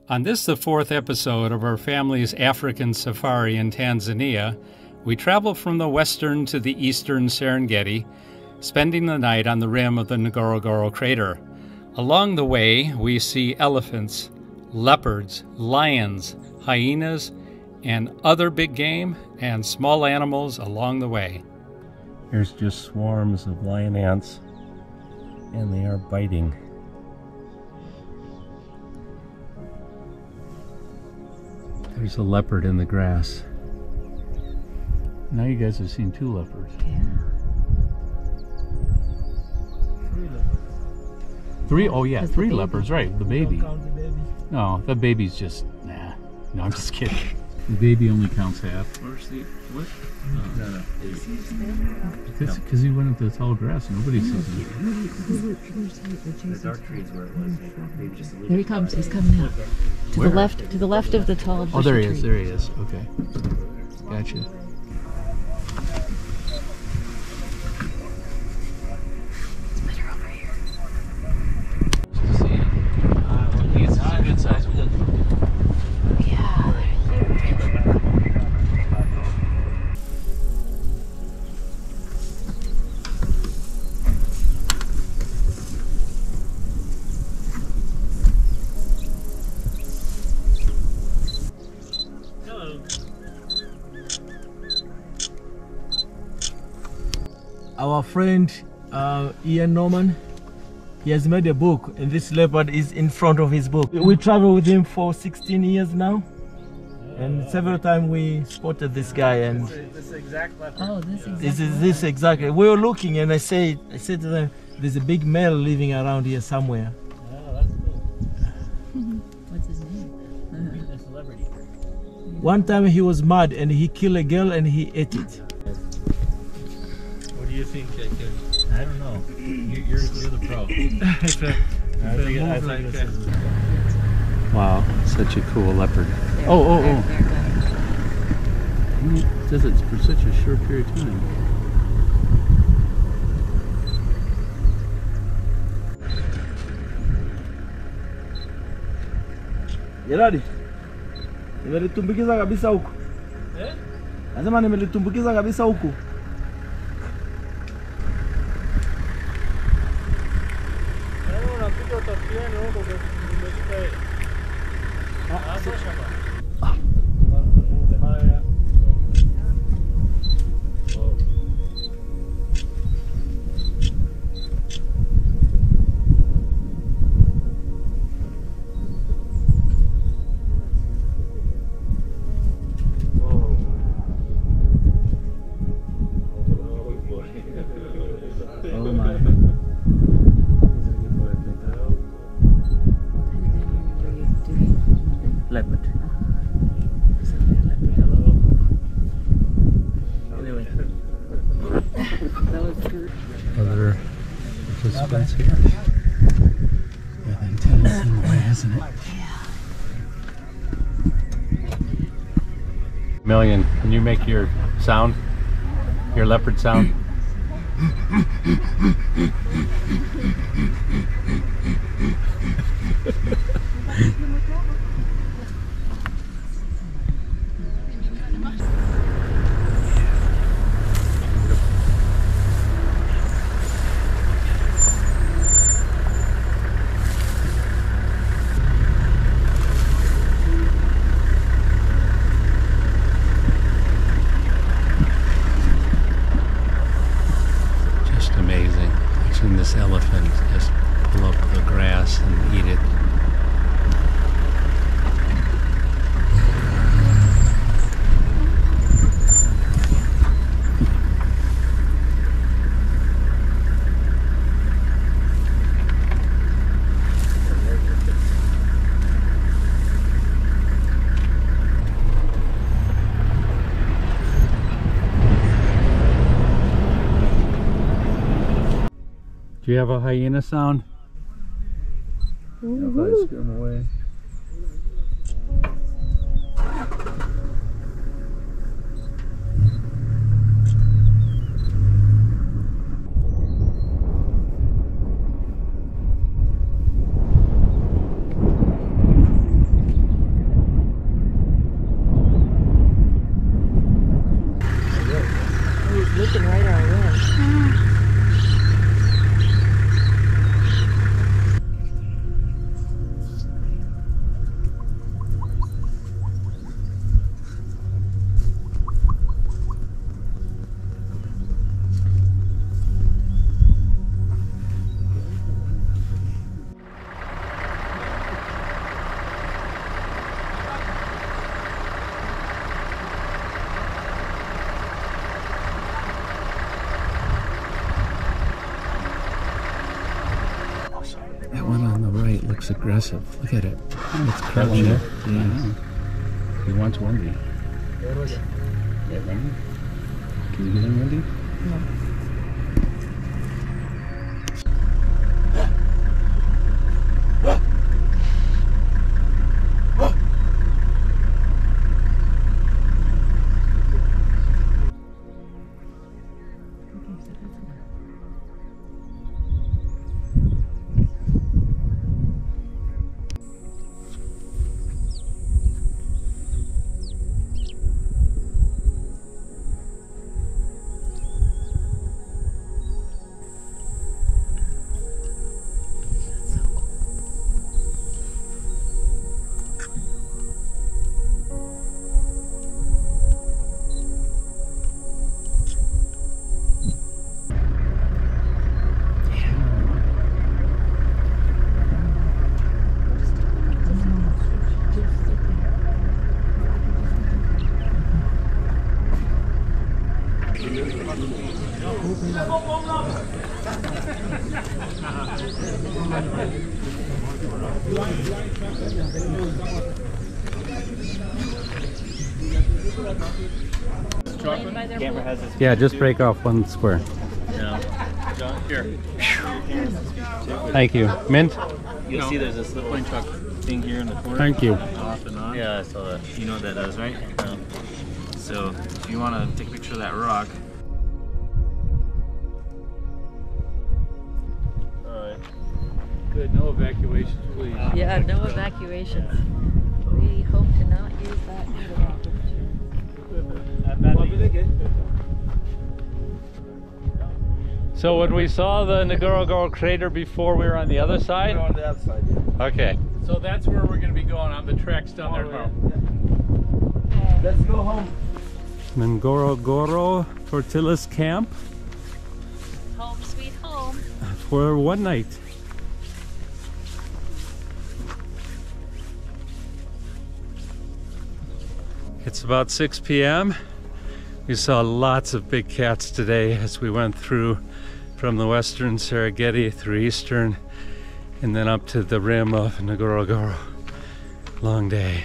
On this, the fourth episode of our family's African safari in Tanzania, we travel from the western to the eastern Serengeti, spending the night on the rim of the Ngorongoro Crater. Along the way, we see elephants, leopards, lions, hyenas, and other big game and small animals along the way. Here's just swarms of lion ants, and they are biting. There's a leopard in the grass. Now you guys have seen 2 leopards. Yeah. 3 leopards. 3? Oh yeah, 3 baby. leopards, right, the baby. Don't count the baby. No, the baby's just, nah. No, I'm just kidding. The baby only counts half. Where's the, what? No. Because he went into the tall grass, nobody sees him. The dark tree is where it was. Maybe just a little. There he comes. He's coming out. Where? To the left of the tall bushy Oh, there he tree. is, there he is. Okay. Gotcha. It's better over here. To see him. He's a good size one. Yeah. Our friend Ian Norman, he has made a book, and this leopard is in front of his book. We travel with him for 16 years now, and several times we spotted this guy. And This exact leopard. Oh, this exactly. this is this exactly. We were looking, and I said to them, "There's a big male living around here somewhere." Oh, that's cool. What's his name? A celebrity. One time he was mad, and he killed a girl, and he ate it. What do you think? I don't know. You're the pro. I think this is. Wow, such a cool leopard. There, Oh. there, there, go. It does it for such a short period of time. Gerard, nimelitumbukiza kabisa huku. Nasema nimelitumbukiza kabisa huku. Unapiga utafiani huko umefika yeye. Sasa shamba. Haya. Oh my. Leopard. Anyway. That was good. Other participants here. With antennas in the way, isn't it? Million, can you make your sound? Your leopard sound? Just amazing. Watching this elephant just pull up the grass and eat it. Do you have a hyena sound? I'll probably scare him away. aggressive. Look at it. It's crouching. Yeah. He wants Wendy. Yeah, Wendy? Can you get in, Wendy? No. Yeah, just break off one square. No. Here. Thank you. Mint? You'll see there's this little truck thing here in the corner. Thank you. Off and on. Yeah, I saw that. You know what that does, right? So if you want to take a picture of that rock. Alright. Good. No evacuations, please. Yeah, no evacuations. We hope to not use that opportunity. So when we saw the Ngorongoro Crater before, we were on the other side? On the outside, yeah. Okay. So that's where we're going to be going, on the tracks down there tomorrow. Let's go home. Ngorongoro Tortilis camp Home sweet home. for one night. It's about 6 p.m. We saw lots of big cats today as we went through from the Western Serengeti through Eastern and then up to the rim of Ngorongoro. Long day.